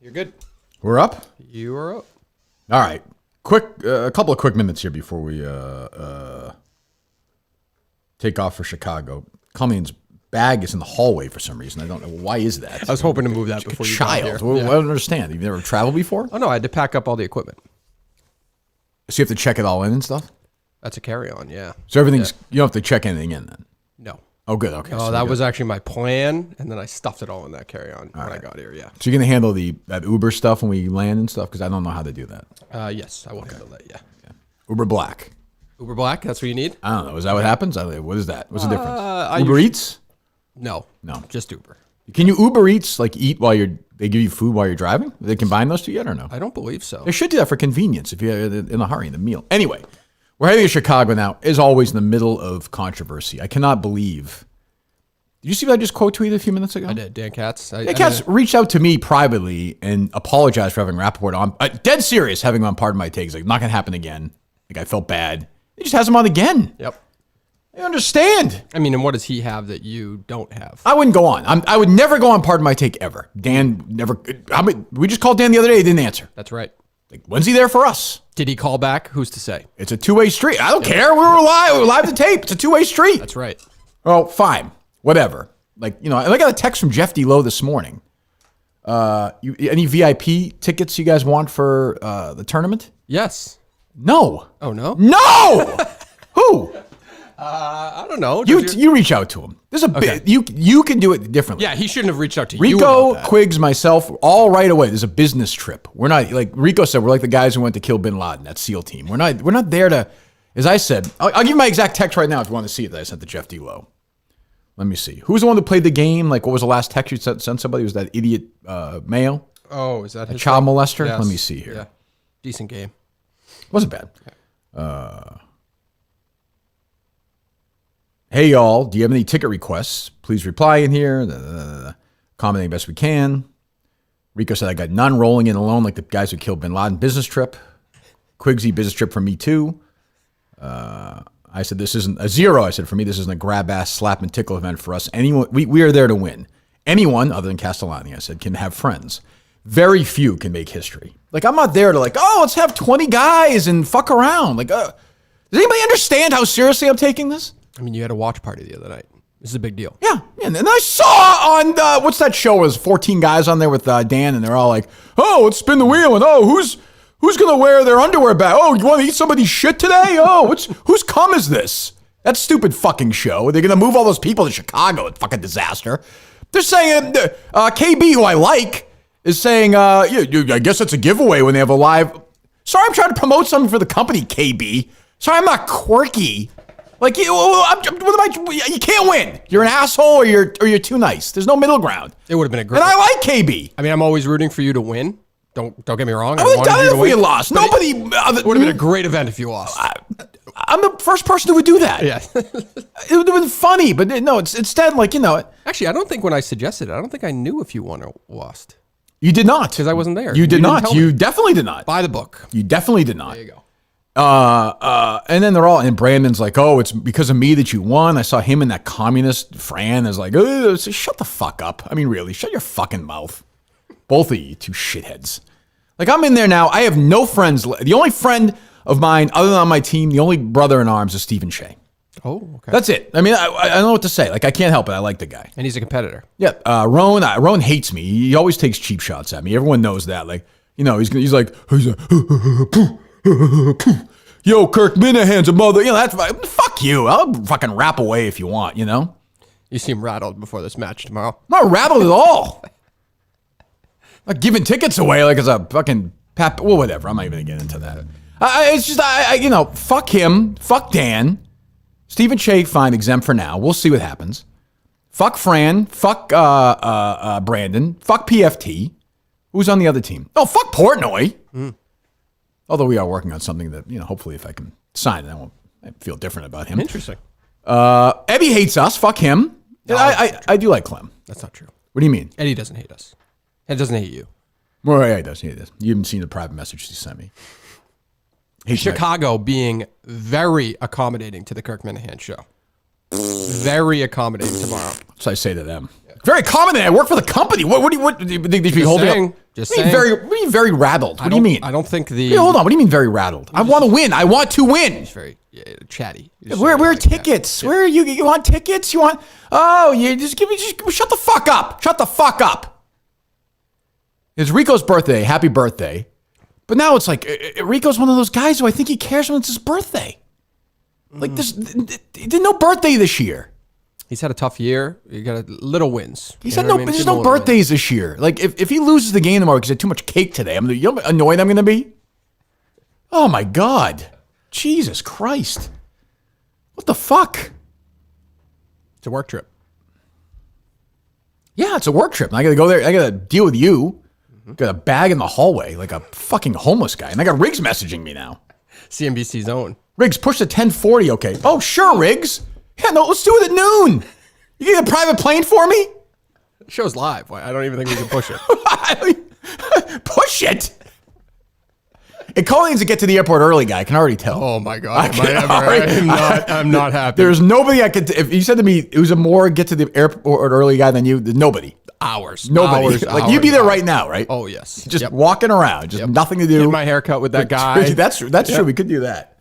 You're good. We're up? You are up. All right. A couple of quick minutes here before we take off for Chicago. Cummings' bag is in the hallway for some reason. I don't know. Why is that? I was hoping to move that before you got here. I don't understand. You've never traveled before? Oh, no. I had to pack up all the equipment. So you have to check it all in and stuff? That's a carry-on, yeah. So everything's, you don't have to check anything in then? No. Oh, good. Okay. Oh, so that was actually my plan, and then I stuffed it all in that carry-on when I got here, yeah. So you're going to handle that Uber stuff when we land and stuff? Because I don't know how to do that. Yes, I will handle that, yeah. Okay. Uber Black. Uber Black, that's what you need? I don't know. Is that what happens? What is that? What's the difference? Uber Eats? No, just Uber. Can you Uber Eats, like eat while they give you food while you're driving? They combine those two yet or no? I don't believe so. They should do that for convenience if you're in a hurry in the meal. Anyway, we're heading to Chicago now, as always, in the middle of controversy. I cannot believe. Did you see what I just quote tweeted a few minutes ago? I did. Dan Katz. Dan Katz reached out to me privately and apologized for having Rappaport on. Dead serious, having him on Pardon My Take. Like, not going to happen again. Like, I felt bad. He just has him on again. Yep. I understand. I mean, and what does he have that you don't have? I wouldn't go on. I would never go on Pardon My Take ever. Dan never. We just called Dan the other day. He didn't answer. That's right. Like, when's he there for us? Did he call back? Who's to say? It's a two-way street. I don't care. We were live to tape. It's a two-way street. That's right. Well, fine. Whatever. Like, and I got a text from Jeff D. Lowe this morning. Any VIP tickets you guys want for the tournament? Yes. No. Oh, no? No! Who? I don't know. You reach out to him. There's a bit. You can do it differently. Yeah, he shouldn't have reached out to you. Rico, Quiggs, myself, all right away. There's a business trip. We're not, like Rico said, we're like the guys who went to kill Bin Laden, that SEAL team. We're not there to, as I said, I'll give you my exact text right now if you want to see it that I sent to Jeff D. Lowe. Let me see. Who was the one that played the game? Like, what was the last text you sent somebody? Was that idiot Mayo? Oh, is that his child thing? molester? Yes. Let me see here. Yeah. Decent game. Wasn't bad. Hey, y'all. Do you have any ticket requests? Please reply in here. Accommodating best we can. Rico said, I got none. Rolling in alone like the guys who killed Bin Laden. Business trip. Quigsy, business trip for me, too. I said, this isn't a zero. I said, for me, this isn't a grab-ass, slap and tickle event for us. Anyone, we are there to win. Anyone, other than Castellani, I said, can have friends. Very few can make history. Like, I'm not there to let's have 20 guys and fuck around. Like, does anybody understand how seriously I'm taking this? I mean, you had a watch party the other night. This is a big deal. Yeah. And then I saw on, what's that show? It was 14 guys on there with Dan, and they're all like, oh, let's spin the wheel. And, who's going to wear their underwear back? Oh, you want to eat somebody's shit today? Oh, whose cum is this? That stupid fucking show. They're going to move all those people to Chicago. It's fucking disaster. They're saying, KB, who I like, is saying, I guess it's a giveaway when they have a live. Sorry, I'm trying to promote something for the company, KB. Sorry, I'm not quirky. Like, you can't win. You're an asshole or you're too nice. There's no middle ground. It would have been a great. And I like KB. I mean, I'm always rooting for you to win. Don't get me wrong. I would have done it if we had lost. Nobody. It would have been a great event if you lost. I'm the first person who would do that. Yeah. It would have been funny, but no, it's instead Actually, I don't think when I suggested it, I don't think I knew if you won or lost. You did not. Because I wasn't there. You did not. You definitely did not. By the book. You definitely did not. There you go. And then and Brandon's like, oh, it's because of me that you won. I saw him and that communist Fran is like, oh, shut the fuck up. I mean, really, shut your fucking mouth. Both of you two shitheads. Like, I'm in there now. I have no friends. The only friend of mine other than on my team, the only brother in arms is Stephen Shea. Oh, okay. That's it. I mean, I don't know what to say. Like, I can't help it. I like the guy. And he's a competitor. Yeah. Roan hates me. He always takes cheap shots at me. Everyone knows that. Like, he's like, yo, Kirk Minahan's a mother. That's fuck you. I'll fucking rap away if you want, You seem rattled before this match tomorrow. I'm not rattled at all. Not giving tickets away like it's a fucking well, whatever. I'm not even gonna get into that. It's just, fuck him. Fuck Dan. Stephen Shea, fine, exempt for now. We'll see what happens. Fuck Fran. Fuck Brandon. Fuck PFT. Who's on the other team? Oh, fuck Portnoy. Although we are working on something that, hopefully if I can sign it, I won't feel different about him. Interesting. Eddie hates us. Fuck him. No, I do like Clem. That's not true. What do you mean? Eddie doesn't hate us. Eddie doesn't hate you. Well, yeah, he does. You haven't seen the private message he sent me. Chicago being very accommodating to the Kirk Minahan show. Very accommodating tomorrow. So I say to them. Yeah. Very accommodating. I work for the company. What do you be holding up? Just saying. What do you mean very rattled? What do you mean? I don't think the... Wait, hold on. What do you mean very rattled? I want to win. I want to win. He's very chatty. Where are tickets? Where are you? You want tickets? You want... Oh, you just give me... shut the fuck up. Shut the fuck up. It's Rico's birthday. Happy birthday. But now it's like, Rico's one of those guys who I think he cares when it's his birthday. Like, he did no birthday this year. He's had a tough year. You got little wins. He's had there's no birthdays this year. Like, if he loses the game tomorrow because he had too much cake today, you know how annoyed I'm going to be? Oh, my God. Jesus Christ. What the fuck? It's a work trip. Yeah, it's a work trip. I got to go there. I got to deal with you. Got a bag in the hallway like a fucking homeless guy. And I got Riggs messaging me now. CNBC's own. Riggs, push to 1040, okay. Oh, sure, Riggs. Yeah, no, let's do it at noon. You get a private plane for me? The show's live. I don't even think we can push it. Push it? And Cole needs to get to the airport early, guy. I can already tell. Oh, my God. I'm not happy. There's nobody I could... If you said to me, it was a more get to the airport early guy than you, nobody. Hours. Nobody. Hours, you'd be there right now, right? Oh, yes. Just walking around. Just nothing to do. Get my haircut with that guy. That's true. We could do that.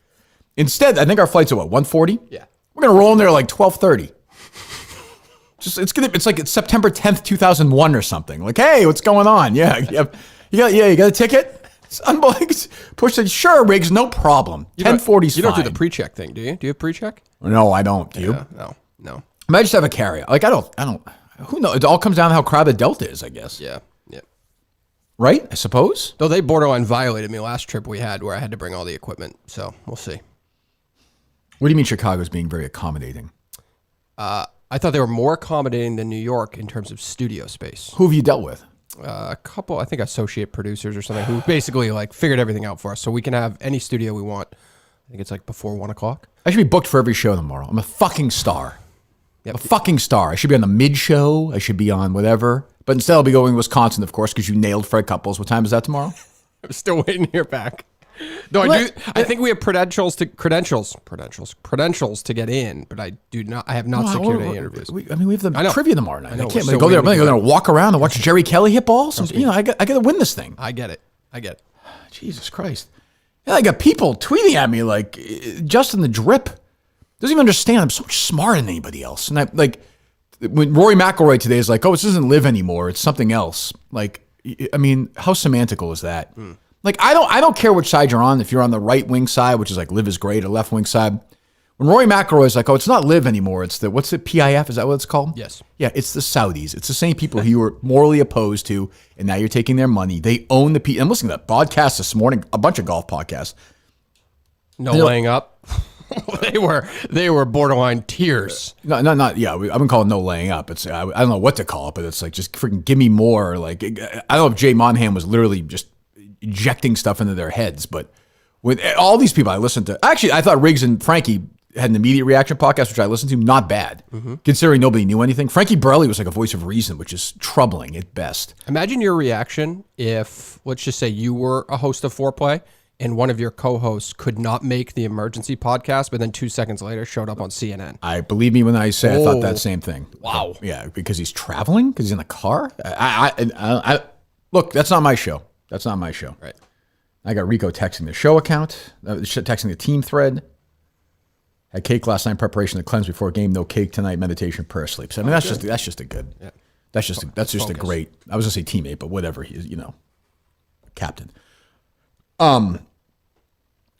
Instead, I think our flight's at what, 1:40? Yeah. We're going to roll in there like 12:30. It's like it's September 10th, 2001 or something. Like, hey, what's going on? Yeah. You got a ticket? It's unbelievable. Push it. Sure, Riggs, no problem. 10:40's fine. You don't do the pre-check thing, do you? Do you have pre-check? No, I don't. Do you? No. I might just have a carry-out. Like, I don't. Who knows? It all comes down to how crowded Delta is, I guess. Yeah. Right? I suppose. Though they borderline violated me last trip we had where I had to bring all the equipment. So we'll see. What do you mean Chicago's being very accommodating? I thought they were more accommodating than New York in terms of studio space. Who have you dealt with? A couple, I think, associate producers or something who basically like figured everything out for us. So we can have any studio we want. I think it's like before 1 o'clock. I should be booked for every show tomorrow. I'm a fucking star. Yep. A fucking star. I should be on the mid show. I should be on whatever. But instead I'll be going to Wisconsin, of course, because you nailed Fred Couples. What time is that tomorrow? I'm still waiting to hear back. No, I think we have credentials to get in, but I have not secured any interviews. We have the trivia tomorrow night. I can't so go there. I'm going to walk around and watch Jerry Kelly hit balls. I got to win this thing. I get it. Jesus Christ. Yeah, I got people tweeting at me like, Justin the Drip doesn't even understand I'm so much smarter than anybody else. And when Rory McIlroy today is like, oh, this isn't LIV anymore. It's something else. Like, I mean, how semantical is that? Like, I don't care which side you're on. If you're on the right wing side, which is like LIV is great, or left wing side. When Rory McIlroy is like, oh, it's not LIV anymore. It's what's it, PIF? Is that what it's called? Yes. Yeah, it's the Saudis. It's the same people who you were morally opposed to, and now you're taking their money. They own the people. I'm listening to that podcast this morning, a bunch of golf podcasts. Laying up. They were borderline tears. No, not yeah. I wouldn't call it no laying up. It's I don't know what to call it, but it's like just freaking give me more. Like I don't know if Jay Monahan was literally just injecting stuff into their heads, but with all these people I listened to, actually I thought Riggs and Frankie had an immediate reaction podcast, which I listened to, not bad, considering nobody knew anything. Frankie Borelli was like a voice of reason, which is troubling at best. Imagine your reaction if, let's just say, you were a host of Foreplay and one of your co-hosts could not make the emergency podcast, but then 2 seconds later showed up on CNN. I believe me when I say I thought that same thing. Wow. Yeah, because he's traveling, because he's in the car. I look, that's not my show. That's not my show. Right. I got Rico texting the show account, texting the team thread. Had cake last night in preparation to cleanse before a game. No cake tonight. Meditation, prayer, sleep. So I mean, that's just a good. Yeah. That's just a great. I was gonna say teammate, but whatever. He's captain. What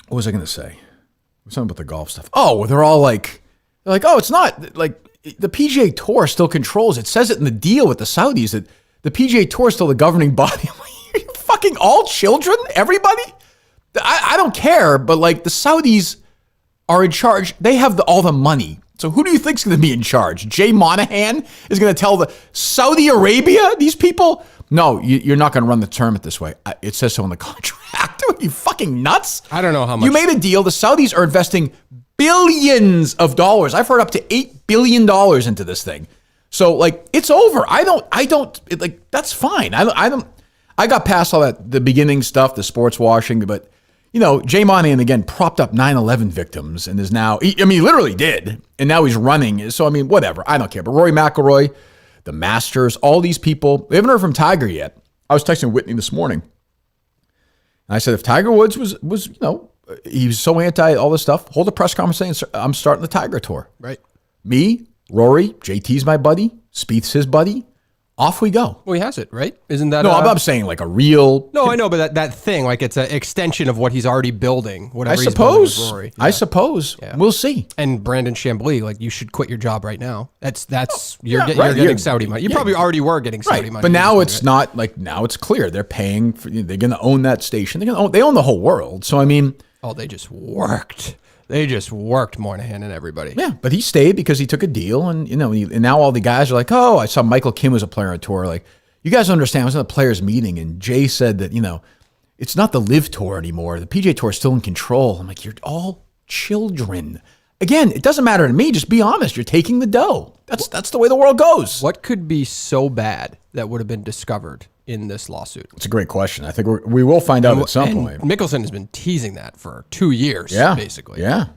was I gonna say? Something about the golf stuff. Oh, they're like, oh, it's not like the PGA Tour still controls. It says it in the deal with the Saudis that the PGA Tour is still the governing body. Are you fucking all children? Everybody? I don't care, but like the Saudis are in charge. They have all the money. So who do you think's going to be in charge? Jay Monahan is going to tell the Saudi Arabia, these people, no, you're not going to run the tournament this way. It says so in the contract. Are you fucking nuts? I don't know how much. You made a deal. The Saudis are investing billions of dollars. I've heard up to $8 billion into this thing. So like, it's over. I don't like, that's fine. I got past all that, the beginning stuff, the sports washing, but Jay Monahan, again, propped up 9/11 victims and is now, he literally did. And now he's running. So, whatever. I don't care. But Rory McIlroy, the Masters, all these people. We haven't heard from Tiger yet. I was texting Whitney this morning. And I said, if Tiger Woods was he was so anti all this stuff, hold a press conference saying, I'm starting the Tiger Tour. Right. Me, Rory, JT's my buddy, Spieth's his buddy. Off we go. Well, he has it, right? Isn't that... No, I'm saying like a real... No, I know, but that thing, like it's an extension of what he's already building, whatever I he's building with suppose. Rory. I suppose. Yeah. We'll see. And Brandon Chambly, like you should quit your job right now. You're getting Saudi money. You probably already were getting Saudi money. But now it's not like, now it's clear. They're paying for, they're going to own that station. They own the whole world. So, I mean... Oh, they just worked. They just worked Moynihan and everybody. Yeah, but he stayed because he took a deal. And, and now all the guys are like, oh, I saw Michael Kim was a player on tour. Like, you guys understand, I was at a players meeting and Jay said that, it's not the LIV Tour anymore. The PGA Tour is still in control. I'm like, you're all children. Again, it doesn't matter to me. Just be honest. You're taking the dough. That's the way the world goes. What could be so bad that would have been discovered in this lawsuit? It's a great question. I think we will find out at some point. Mickelson has been teasing that for 2 years, basically. Yeah.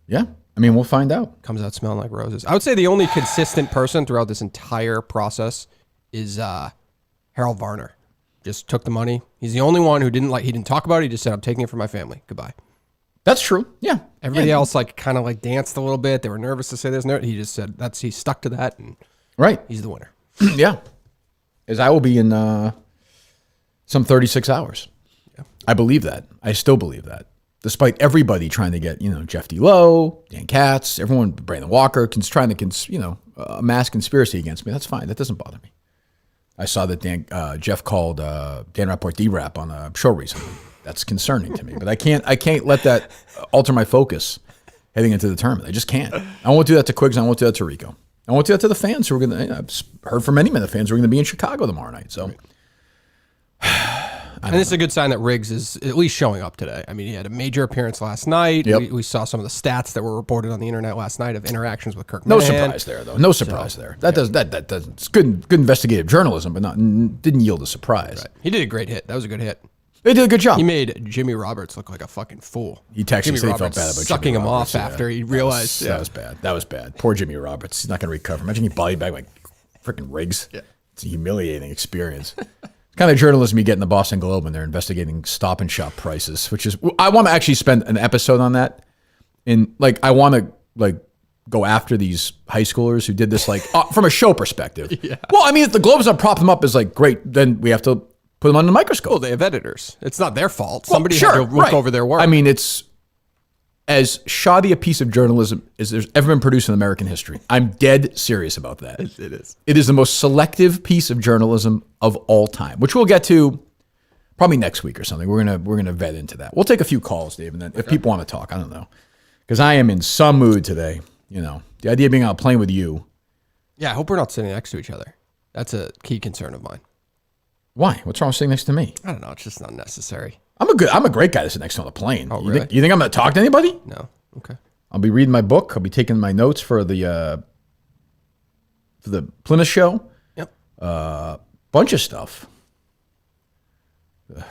I mean, we'll find out. Comes out smelling like roses. I would say the only consistent person throughout this entire process is Harold Varner. Just took the money. He's the only one who he didn't talk about it. He just said, I'm taking it for my family. Goodbye. That's true. Yeah. Everybody else kind of danced a little bit. They were nervous to say there's no. He just said he stuck to that, and he's the winner. Yeah. As I will be in some 36 hours. Yeah. I believe that. I still believe that. Despite everybody trying to get, Jeff D. Lowe, Dan Katz, everyone, Brandon Walker, trying to, amass conspiracy against me. That's fine. That doesn't bother me. I saw that Jeff called Dan Rapport D-Rap on a show recently. That's concerning to me. But I can't let that alter my focus heading into the tournament. I just can't. I won't do that to Quiggs. I won't do that to Rico. I won't do that to the fans who are going to... I've heard from many of the fans who are going to be in Chicago tomorrow night. So... And it's a good sign that Riggs is at least showing up today. I mean, he had a major appearance last night. Yep. We saw some of the stats that were reported on the internet last night of interactions with Kirk. No surprise there, though. No surprise there. That doesn't. It's good investigative journalism, but didn't yield a surprise. Right. He did a great hit. That was a good hit. They did a good job. He made Jimmy Roberts look like a fucking fool. He texted me, Jimmy he felt bad about sucking Jimmy him Roberts, off after he realized that was bad. That was bad. Poor Jimmy Roberts. He's not going to recover. Imagine he body bag like freaking Riggs. Yeah. It's a humiliating experience. Kind of journalism you get in the Boston Globe when they're investigating Stop and Shop prices, which is, I want to actually spend an episode on that. I want to go after these high schoolers who did this from a show perspective. Yeah. Well, I mean, if the Globe's not prop them up as great, then we have to put them under the microscope. Well, they have editors. It's not their fault. Somebody had to look over their work. I mean, it's as shoddy a piece of journalism as there's ever been produced in American history. I'm dead serious about that. It is. It is the most selective piece of journalism of all time, which we'll get to probably next week or something. We're gonna vet into that. We'll take a few calls, Dave, and then if people want to talk, I don't know, because I am in some mood today. The idea of being on a plane with you. Yeah, I hope we're not sitting next to each other. That's a key concern of mine. Why? What's wrong with sitting next to me? I don't know. It's just unnecessary. I'm a great guy to sit next to on the plane. Oh, really? You think I'm going to talk to anybody? No. Okay. I'll be reading my book. I'll be taking my notes for the Plymouth show. Yep. Bunch of stuff.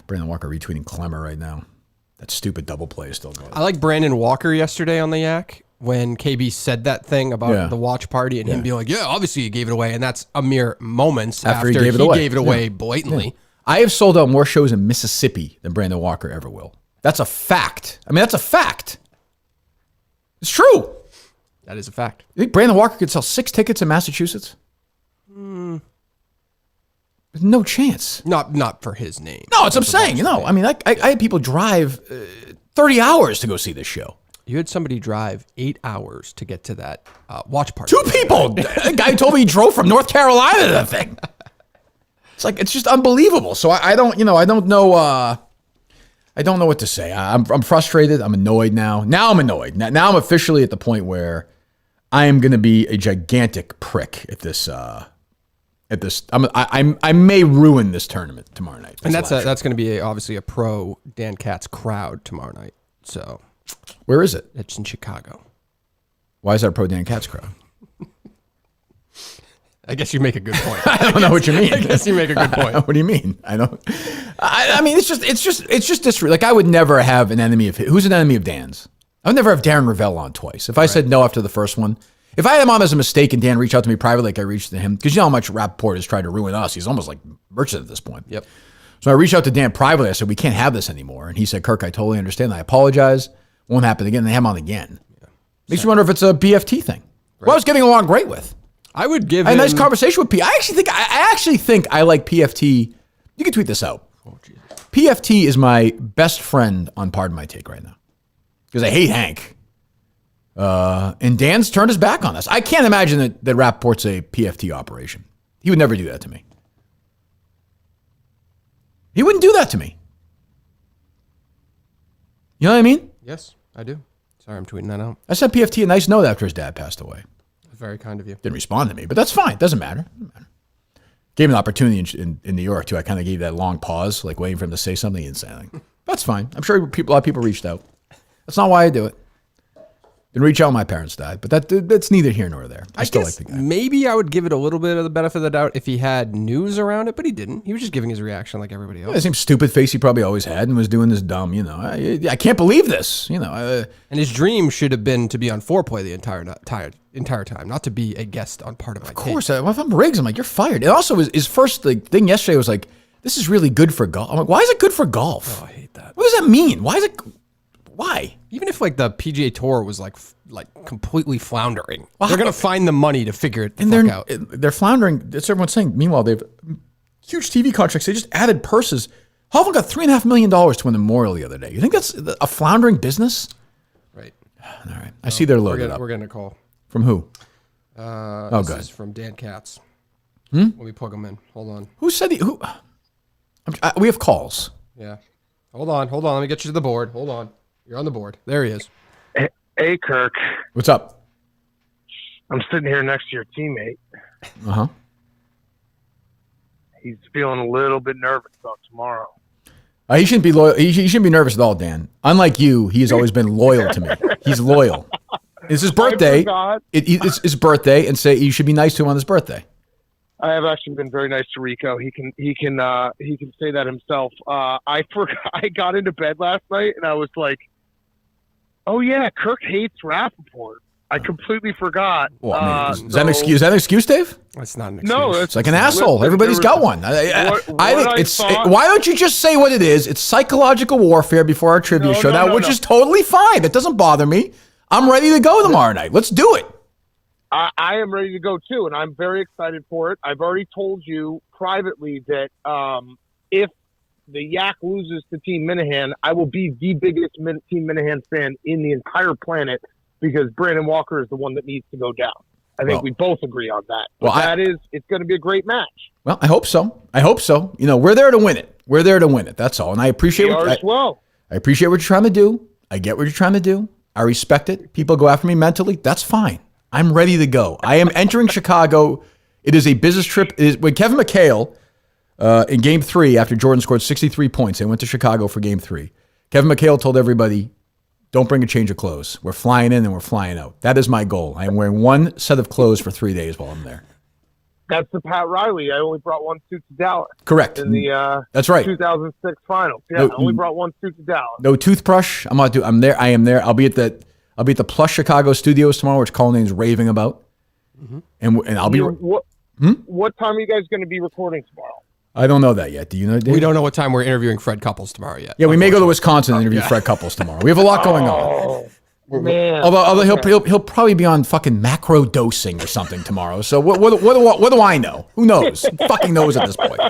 Brandon Walker retweeting Clemmer right now. That stupid double play is still going. I like Brandon Walker yesterday on the Yak when KB said that thing about the watch party and him being like, yeah, obviously he gave it away. And that's a mere moments after he gave it away blatantly. Yeah. I have sold out more shows in Mississippi than Brandon Walker ever will. That's a fact. I mean, that's a fact. It's true. That is a fact. You think Brandon Walker could sell 6 tickets in Massachusetts? There's no chance. Not for his name. No, that's what I'm saying. I mean, I had people drive 30 hours to go see this show. You had somebody drive 8 hours to get to that watch party. 2 people. The guy told me he drove from North Carolina to that thing. It's just unbelievable. So I don't know. I don't know what to say. I'm frustrated. I'm annoyed now. Now I'm annoyed. Now I'm officially at the point where I am going to be a gigantic prick at this. I may ruin this tournament tomorrow night. And that's going to be obviously a pro Dan Katz crowd tomorrow night. So where is it? It's in Chicago. Why is that a pro Dan Katz crowd? I guess you make a good point. I don't know what you mean. I guess you make a good point. What do you mean? I mean, it's just like I would never have an enemy of who's an enemy of Dan's. I would never have Darren Ravel on twice. If I said no after the first one, If I had him on as a mistake and Dan reached out to me privately like I reached to him, because you know how much Rappaport has tried to ruin us. He's almost like merchant at this point. Yep. So I reached out to Dan privately. I said, we can't have this anymore. And he said, Kirk, I totally understand. I apologize. Won't happen again. And they have him on again. Yeah. Makes you wonder if it's a BFT thing. Right. Who I was getting along great with. I would give I had a nice conversation with P. I actually think I like PFT. You can tweet this out. Oh, Jesus. PFT is my best friend on Pardon My Take right now. Because I hate Hank. And Dan's turned his back on us. I can't imagine that Rappaport's a PFT operation. He would never do that to me. He wouldn't do that to me. You know what I mean? Yes, I do. Sorry, I'm tweeting that out. I sent PFT a nice note after his dad passed away. Very kind of you. Didn't respond to me, but that's fine. Doesn't matter. Gave him an opportunity in New York, too. I kind of gave that long pause, like waiting for him to say something. He didn't say anything. That's fine. I'm sure a lot of people reached out. That's not why I do it. Didn't reach out when my parents died, but that's neither here nor there. I still like the guy. Maybe I would give it a little bit of the benefit of the doubt if he had news around it, but he didn't. He was just giving his reaction like everybody else. The same stupid face he probably always had and was doing this dumb, I can't believe this, And his dream should have been to be on Foreplay the entire time, not to be a guest on Part of My Take. Of course. If I'm Riggs, I'm like, you're fired. And also, his first thing yesterday was like, this is really good for golf. I'm like, why is it good for golf? Oh, I hate that. What does that mean? Why? Even if like the PGA Tour was like completely floundering, they're gonna find the money to figure it out. They're floundering. That's what everyone's saying. Meanwhile, they've huge TV contracts. They just added purses. Hovland got $3.5 million to win the Memorial the other day. You think that's a floundering business? Right. All right. I see they're loaded up. We're getting a call. From who? This is from Dan Katz. Let me plug him in. Hold on. Who said who? We have calls. Yeah. Hold on. Let me get you to the board. Hold on. You're on the board. There he is. Hey, Kirk. What's up? I'm sitting here next to your teammate. Uh-huh. He's feeling a little bit nervous about tomorrow. He shouldn't be loyal. He shouldn't be nervous at all, Dan. Unlike you, he has always been loyal to me. He's loyal. It's his birthday. It's his birthday, and say you should be nice to him on his birthday. I have actually been very nice to Rico. He can say that himself. I forgot. I got into bed last night, and I was like, "Oh yeah, Kirk hates Rappaport." I completely forgot. Well, I mean, is that an excuse? Is that an excuse, Dave? It's not an excuse. No, it's like an asshole. Everybody's got one. I think why don't you just say what it is? It's psychological warfare before our trivia show, which is totally fine. That doesn't bother me. I'm ready to go tomorrow night. Let's do it. I am ready to go too, and I'm very excited for it. I've already told you privately that if the Yak loses to Team Minahan, I will be the biggest Team Minahan fan in the entire planet because Brandon Walker is the one that needs to go down. I think we both agree on that. But it's going to be a great match. Well, I hope so. We're there to win it. That's all. And I appreciate I appreciate what you're trying to do. I get what you're trying to do. I respect it. People go after me mentally. That's fine. I'm ready to go. I am entering Chicago. It is a business trip. When Kevin McHale, in Game 3, after Jordan scored 63 points, they went to Chicago for Game 3. Kevin McHale told everybody, don't bring a change of clothes. We're flying in and we're flying out. That is my goal. I am wearing one set of clothes for 3 days while I'm there. That's the Pat Riley. I only brought one suit to Dallas. Correct. In the that's right. 2006 finals. Yeah, I only brought one suit to Dallas. No toothbrush. I'm there. I am there. I'll be at the Plus Chicago Studios tomorrow, which Colleen's raving about. Mm-hmm. And I'll be. What time are you guys going to be recording tomorrow? I don't know that yet. Do you know, Dave? We don't know what time we're interviewing Fred Couples tomorrow yet. Yeah, we may go to Wisconsin and interview Fred Couples tomorrow. We have a lot going on. Man. Although he'll probably be on fucking macro dosing or something tomorrow. So what do I know? Who knows? Who fucking knows at this point?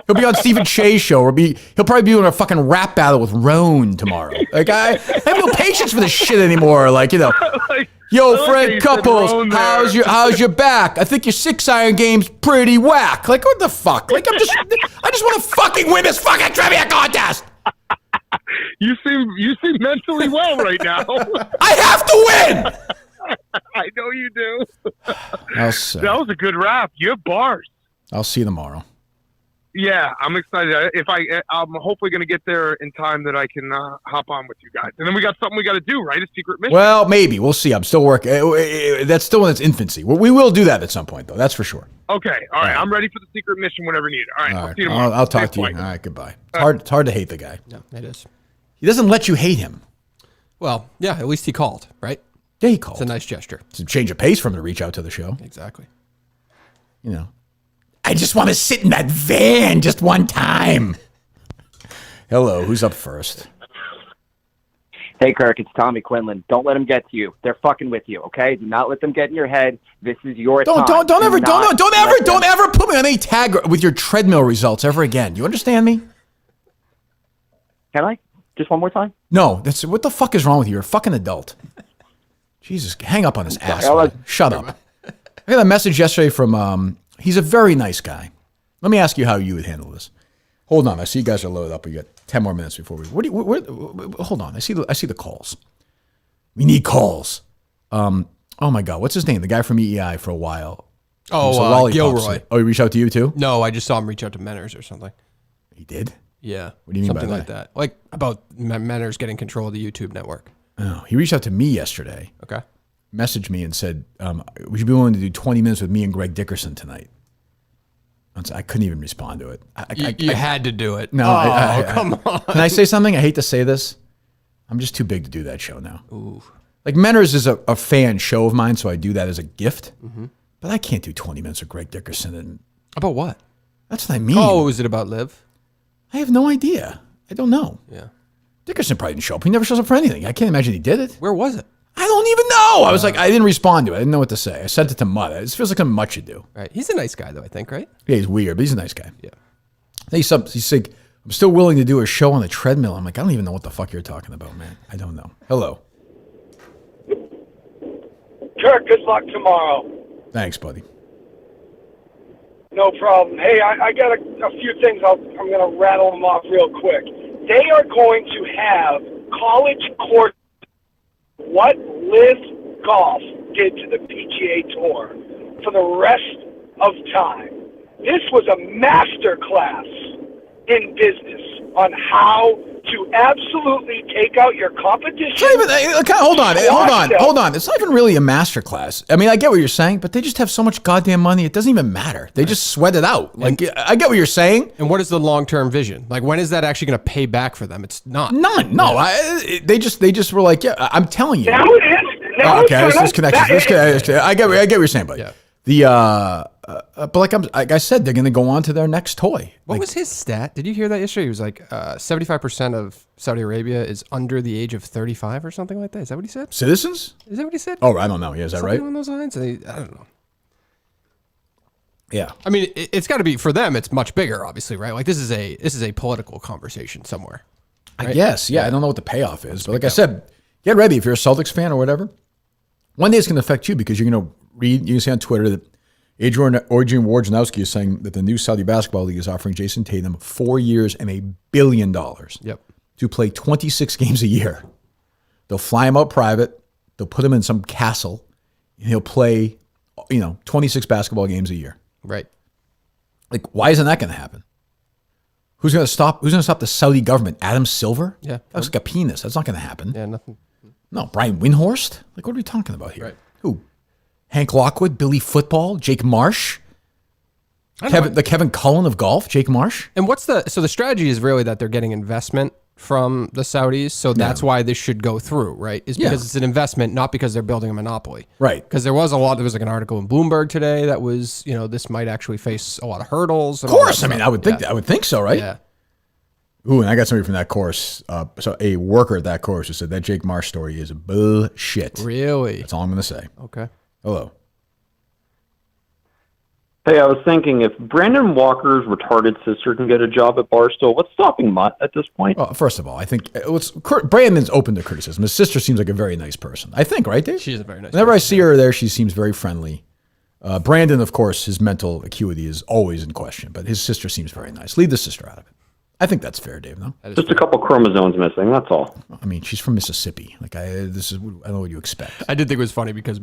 He'll be on Stephen Shea's show, or he'll probably be in a fucking rap battle with Roan tomorrow. Like I have no patience for this shit anymore. Like yo, Fred Couples, how's your back? I think your 6-iron game's pretty whack. Like what the fuck? Like I just want to fucking win this fucking trivia contest. You seem mentally well right now. I have to win. I know you do. I'll see. That was a good rap. You have bars. I'll see you tomorrow. Yeah, I'm excited. I'm hopefully going to get there in time that I can hop on with you guys. And then we got something we got to do, right? A secret mission. Well, maybe. We'll see. I'm still working. That's still in its infancy. We will do that at some point, though. That's for sure. Okay. All right. I'm ready for the secret mission whenever needed. All right. I'll see you tomorrow. I'll talk to you. All right. Goodbye. It's hard to hate the guy. No, it is. He doesn't let you hate him. Well, yeah, at least he called, right? Yeah, he called. It's a nice gesture. It's a change of pace for him to reach out to the show. Exactly. You know, I just want to sit in that van just one time. Hello, who's up first? Hey, Kirk, it's Tommy Quinlan. Don't let them get to you. They're fucking with you, okay? Do not let them get in your head. This is your time. Don't ever put me on any tag with your treadmill results ever again. You understand me? Can I? Just one more time? No, what the fuck is wrong with you? You're a fucking adult. Jesus, hang up on this ass. Shut up. I got a message yesterday from, he's a very nice guy. Let me ask you how you would handle this. Hold on, I see you guys are loaded up. We got 10 more minutes before we. Hold on, I see the calls. We need calls. Oh my God, what's his name? The guy from EEI for a while. Oh, Gilroy. Oh, he reached out to you too? No, I just saw him reach out to Menners or something. He did? Yeah. What do you mean something by like that? Like about Menners getting control of the YouTube network. Oh, he reached out to me yesterday. Okay. Messaged me and said, would you be willing to do 20 minutes with me and Greg Dickerson tonight? I couldn't even respond to it. You had to do it. No, come on. Can I say something? I hate to say this. I'm just too big to do that show now. Ooh. Like Menners is a fan show of mine, so I do that as a gift. Mm-hmm. But I can't do 20 minutes with Greg Dickerson. And about what? That's what I mean. Oh, is it about LIV? I have no idea. I don't know. Yeah. Dickerson probably didn't show up. He never shows up for anything. I can't imagine he did it. Where was it? I don't even know. I was like, I didn't respond to it. I didn't know what to say. I sent it to Mutt. It feels like something Mutt should do. Right. He's a nice guy, though, I think, right? Yeah, he's weird, but he's a nice guy. Yeah. He's like, I'm still willing to do a show on the treadmill. I'm like, I don't even know what the fuck you're talking about, man. I don't know. Hello. Kirk, good luck tomorrow. Thanks, buddy. No problem. Hey, I got a few things. I'm going to rattle them off real quick. They are going to have college course. What LIV Golf did to the PGA Tour for the rest of time. This was a master class in business on how to absolutely take out your competition. Hold on. It's not even really a master class. I mean, I get what you're saying, but they just have so much goddamn money, it doesn't even matter. They just sweat it out. Like, I get what you're saying. And what is the long-term vision? Like, when is that actually going to pay back for them? It's not. None. No. Yeah. They just were like, yeah, I'm telling you. Now it is. Now okay, this connection. I get what you're saying, buddy. Yeah. But like I said, they're going to go on to their next toy. What was his stat? Did you hear that yesterday? He was like 75% of Saudi Arabia is under the age of 35 or something like that. Is that what he said? Citizens? Is that what he said? Oh, I don't know. Yeah, is that something right? Along those lines? I don't know. Yeah. I mean, it's got to be for them. It's much bigger, obviously, right? Like this is a political conversation somewhere. Right? I guess. Yeah. I don't know what the payoff is, but like I said, get ready if you're a Celtics fan or whatever. One day it's going to affect you because you're going to read. You can see on Twitter that Adrian Wojnarowski is saying that the new Saudi Basketball League is offering Jason Tatum 4 years and $1 billion to play 26 games a year. They'll fly him out private. They'll put him in some castle, and he'll play, 26 basketball games a year. Right. Like, why isn't that going to happen? Who's going to stop the Saudi government? Adam Silver? Yeah. That looks like a penis. That's not going to happen. Yeah, nothing. No, Brian Windhorst? Like, what are we talking about here? Right. Who? Hank Lockwood, Billy Football, Jake Marsh, Kevin Cullen of golf, Jake Marsh. And so the strategy is really that they're getting investment from the Saudis, so that's why this should go through, right? Is because it's an investment, not because they're building a monopoly. Right. Because there was like an article in Bloomberg today that was, this might actually face a lot of hurdles. Of course, I mean, I would think so, right? Yeah. Ooh, and I got somebody from that course, so a worker at that course who said that Jake Marsh story is bullshit. Really? That's all I'm going to say. Okay. Hello. Hey, I was thinking if Brandon Walker's retarded sister can get a job at Barstool, what's stopping Mutt at this point? Well, first of all, I think Brandon's open to criticism. His sister seems like a very nice person. I think, right, Dave? She is a very nice Whenever person. I see her there, she seems very friendly. Brandon, of course, his mental acuity is always in question, but his sister seems very nice. Leave the sister out of it. I think that's fair, Dave, no? Just a couple chromosomes missing, that's all. I mean, she's from Mississippi. Like, I don't know what you expect. I did think it was funny because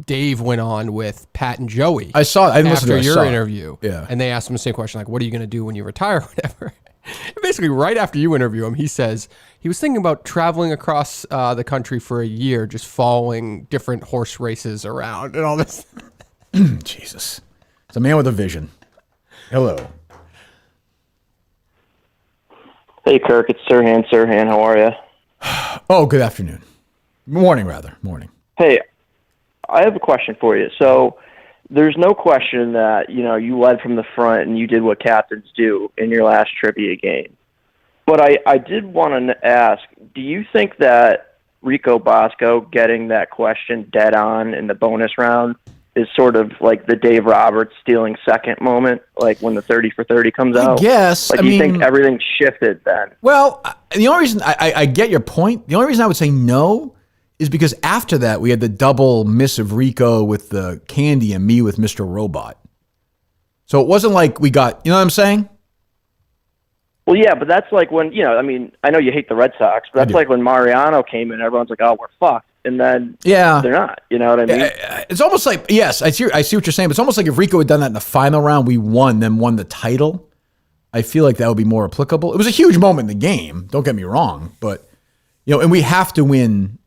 Dave went on with Pat and Joey. I saw it. I didn't listen to it. After your interview. Yeah. And they asked him the same question, like, what are you going to do when you retire or whatever? And basically, right after you interview him, he says he was thinking about traveling across the country for a year, just following different horse races around and all this. Jesus. It's a man with a vision. Hello. Hey, Kirk, it's Sirhan. Sirhan, how are you? Oh, good afternoon. Morning, rather. Morning. Hey, I have a question for you. So there's no question that, you led from the front and you did what captains do in your last trivia game. But I did want to ask, do you think that Rico Bosco getting that question dead on in the bonus round is sort of like the Dave Roberts stealing second moment, like when the 30 for 30 comes out? Yes. Like, you think everything shifted then? Well, the only reason I get your point, the only reason I would say no is because after that, we had the double miss of Rico with the candy and me with Mr. Robot. So it wasn't like we got, you know what I'm saying? Well, yeah, but that's like when, I know you hate the Red Sox, but that's like when Mariano came in, everyone's like, oh, we're fucked. And then they're not, you know what I mean? It's almost like, yes, I see what you're saying, but it's almost like if Rico had done that in the final round, we won the title. I feel like that would be more applicable. It was a huge moment in the game, don't get me wrong, but, and we have to win.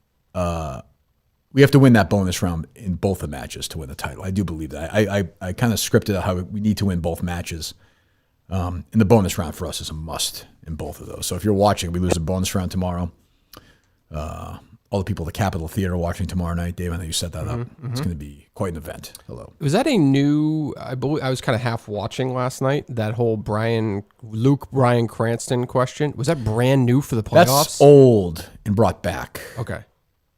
We have to win that bonus round in both the matches to win the title. I do believe that. I kind of scripted out how we need to win both matches. And the bonus round for us is a must in both of those. So if you're watching, we lose the bonus round tomorrow. All the people at the Capitol Theater watching tomorrow night, Dave, I know you set that up. Mm-hmm. It's going to be quite an event. Hello. Was that a new? I was kind of half watching last night. That whole Bryan Cranston question, was that brand new for the playoffs? That's old and brought back. Okay,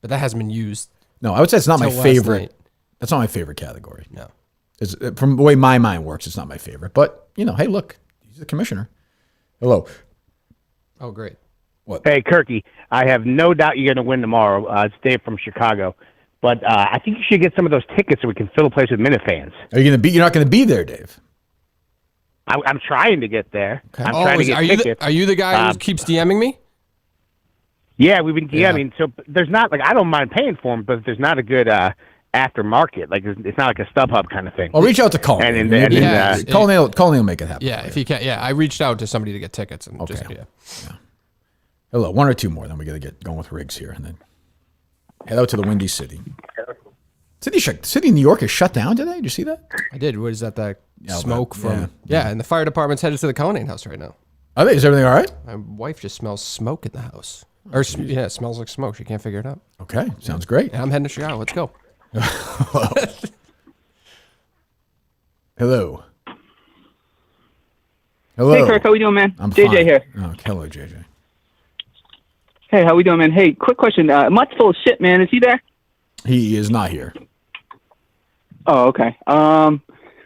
but that hasn't been used. No, I would say it's not my favorite. Night. That's not my favorite category. No, from the way my mind works, it's not my favorite. But hey, look, he's the commissioner. Hello. Oh, great. What? Hey, Kirky, I have no doubt you're going to win tomorrow. It's Dave from Chicago. But I think you should get some of those tickets so we can fill the place with Minute fans. Are you going to be? You're not going to be there, Dave. I'm trying to get there. Okay. I'm trying to get tickets. Are you the guy who keeps DMing me? Yeah, we've been DMing. Yeah. So there's not, I don't mind paying for them, but there's not a good aftermarket. Like, it's not like a StubHub kind of thing. I'll reach out to Colin. Colin will make it happen. Yeah, if he can. Yeah, I reached out to somebody to get tickets. And yeah. Hello, one or two more, then we got to get going with Riggs here, and then head out to the Windy City. City of New York is shut down today. Did you see that? I did. What is that? That smoke from? Yeah, and the fire department's headed to the Conant house right now. Are they? Is everything all right? My wife just smells smoke in the house. It smells like smoke. She can't figure it out. Okay, sounds great. And I'm heading to Chicago. Let's go. Hello. Hey, Kirk, how we doing, man? I'm JJ fine. here. Oh, hello, JJ. Hey, how we doing, man? Hey, quick question. Mutt's full of shit, man. Is he there? He is not here. Oh, okay. Well,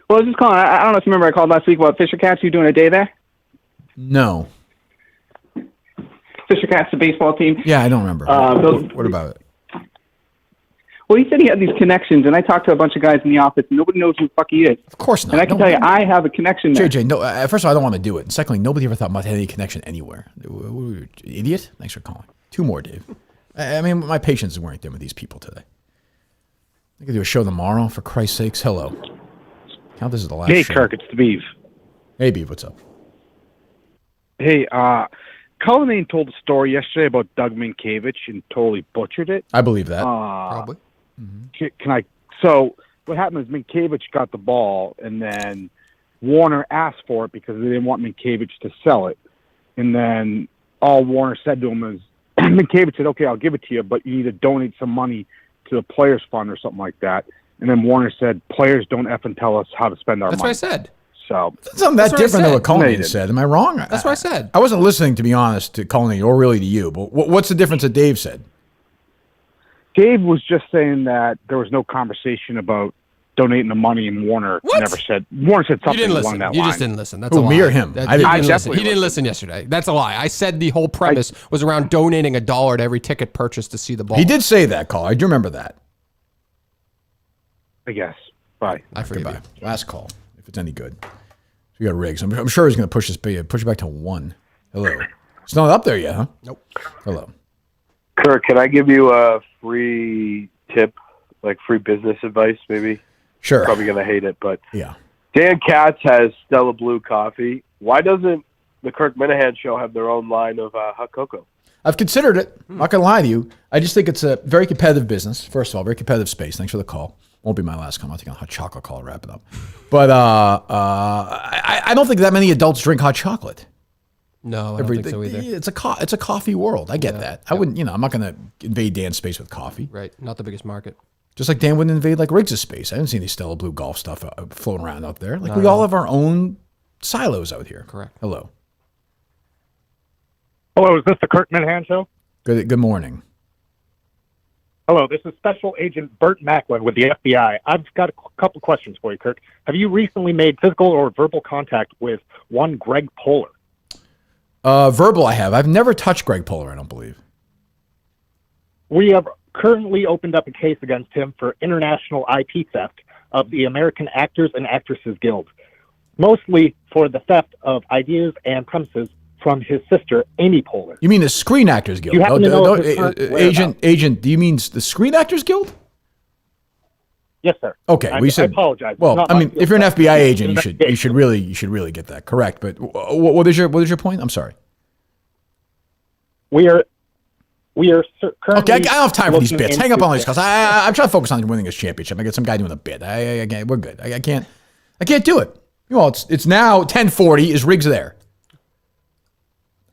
I was just calling. I don't know if you remember I called last week about Fisher Cats. You doing a day there? No. Fisher Cats, the baseball team. Yeah, I don't remember. What about it? Well, he said he had these connections, and I talked to a bunch of guys in the office, and nobody knows who the fuck he is. Of course not. And I can tell you, I have a connection there. JJ, no. First of all, I don't want to do it. And secondly, nobody ever thought Mutt had any connection anywhere. Idiot. Thanks for calling. Two more, Dave. I mean, my patience weren't there with these people today. I could do a show tomorrow, for Christ's sakes. Hello. Count this as the last show. Hey, Kirk, it's Beeve. Hey, Beeve, what's up? Hey, Cullinane told a story yesterday about Doug Minkiewicz and totally butchered it. I believe that. Probably. Mm-hmm. So what happened is Minkiewicz got the ball, and then Warner asked for it because they didn't want Minkiewicz to sell it. And then all Warner said to him is, Minkiewicz said, okay, I'll give it to you, but you need to donate some money to the Players Fund or something like that. And then Warner said, players don't effing tell us how to spend our money. That's what I said. So that's not that different than what Cullinane said. Am I wrong? That's what I said. I wasn't listening, to be honest, to Cullinane or really to you. But what's the difference that Dave said? Dave was just saying that there was no conversation about donating the money, and Warner never said. Warner said something along that line. You just didn't listen. That's a lie. Me or him? I didn't listen. He didn't listen yesterday. That's a lie. I said the whole premise was around donating $1 to every ticket purchase to see the ball. He did say that, call. I do remember that. I guess. Bye. I forgive you. Last call, if it's any good. So we got Riggs. I'm sure he's going to push it back to 1. Hello. It's not up there yet, huh? Nope. Hello. Kirk, can I give you a free tip, like free business advice, maybe? Sure. Probably going to hate it, but yeah. Dan Katz has Stella Blue coffee. Why doesn't the Kirk Minahan show have their own line of hot cocoa? I've considered it. I'm not going to lie to you. I just think it's a very competitive business. First of all, very competitive space. Thanks for the call. Won't be my last call. I'll take a hot chocolate call to wrap it up. But I don't think that many adults drink hot chocolate. No, I don't think so either. It's a coffee world. I get that. I wouldn't, I'm not going to invade Dan's space with coffee. Right. Not the biggest market. Just like Dan wouldn't invade like Riggs' space. I haven't seen any Stella Blue golf stuff floating around out there. Like we all have our own silos out here. Correct. Hello. Hello, is this the Kirk Minahan show? Good morning. Hello, this is Special Agent Burt Macklin with the FBI. I've got a couple questions for you, Kirk. Have you recently made physical or verbal contact with one Greg Poehler? Verbal I have. I've never touched Greg Poehler, I don't believe. We have currently opened up a case against him for international IP theft of the American Actors and Actresses Guild, mostly for the theft of ideas and premises from his sister, Amy Poehler. You mean the Screen Actors Guild? You happen to know of his current whereabouts? Agent, do you mean the Screen Actors Guild? Yes, sir. Okay, I apologize. Well, I mean, if you're an FBI agent, you should really get that correct. But what is your point? I'm sorry. We are currently. Okay, I don't have time for these bits. Hang up on these calls. I'm trying to focus on winning this championship. I got some guy doing a bit. We're good. I can't do it. Well, it's now 10:40. Is Riggs there?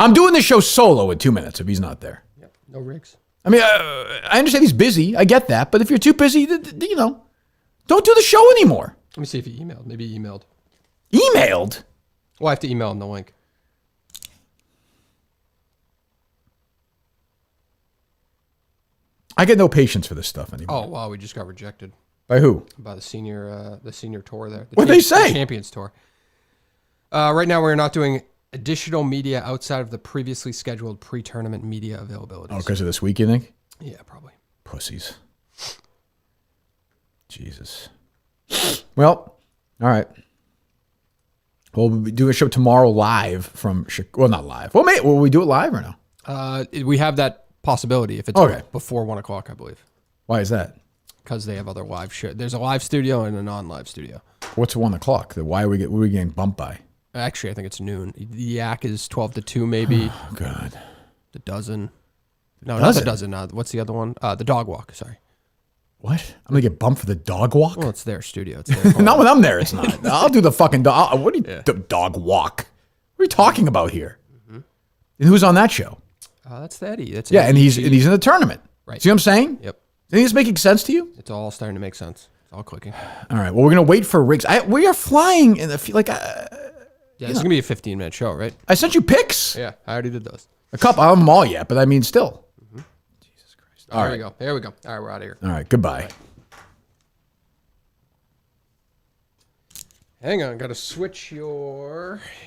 I'm doing this show solo in 2 minutes if he's not there. Yep. No Riggs. I mean, I understand he's busy. I get that. But if you're too busy, don't do the show anymore. Let me see if he emailed. Maybe he emailed. Emailed? Well, I have to email him the link. I get no patience for this stuff anymore. Oh, wow. We just got rejected. By who? By the senior tour there. What'd they say? The Champions Tour. Right now, we're not doing additional media outside of the previously scheduled pre-tournament media availabilities. Oh, because of this week, you think? Yeah, probably. Pussies. Jesus. Well, all right. Well, we'll do a show tomorrow live from Chicago. Well, not live. Well, will we do it live or no? We have that possibility if it's before 1 o'clock, I believe. Why is that? Because they have other live show. There's a live studio and a non-live studio. What's 1 o'clock? Why are we getting bumped by? Actually, I think it's noon. The Yak is 12 to 2, maybe. Oh, God. The Dozen. No, not the Dozen. What's the other one? The Dog Walk, sorry. What? I'm going to get bumped for the Dog Walk? Well, it's their studio. It's their not when I'm there, it's not. I'll do the fucking dog. What are you, Dog Walk? What are you talking about here? Mm-hmm. And who's on that show? That's Eddie. That's and he's in the tournament. Right. See what I'm saying? Yep. Think it's making sense to you? It's all starting to make sense. It's all clicking. All right. Well, we're going to wait for Riggs. We are flying in the yeah, it's going to be a 15-minute show, right? I sent you pics. Yeah, I already did those. A couple. I don't have them all yet, but I mean, still. Mm-hmm. Jesus Christ. All right. We go. There we go. All right, we're out of here. All right. Goodbye. Bye. Hang on. Got to switch your...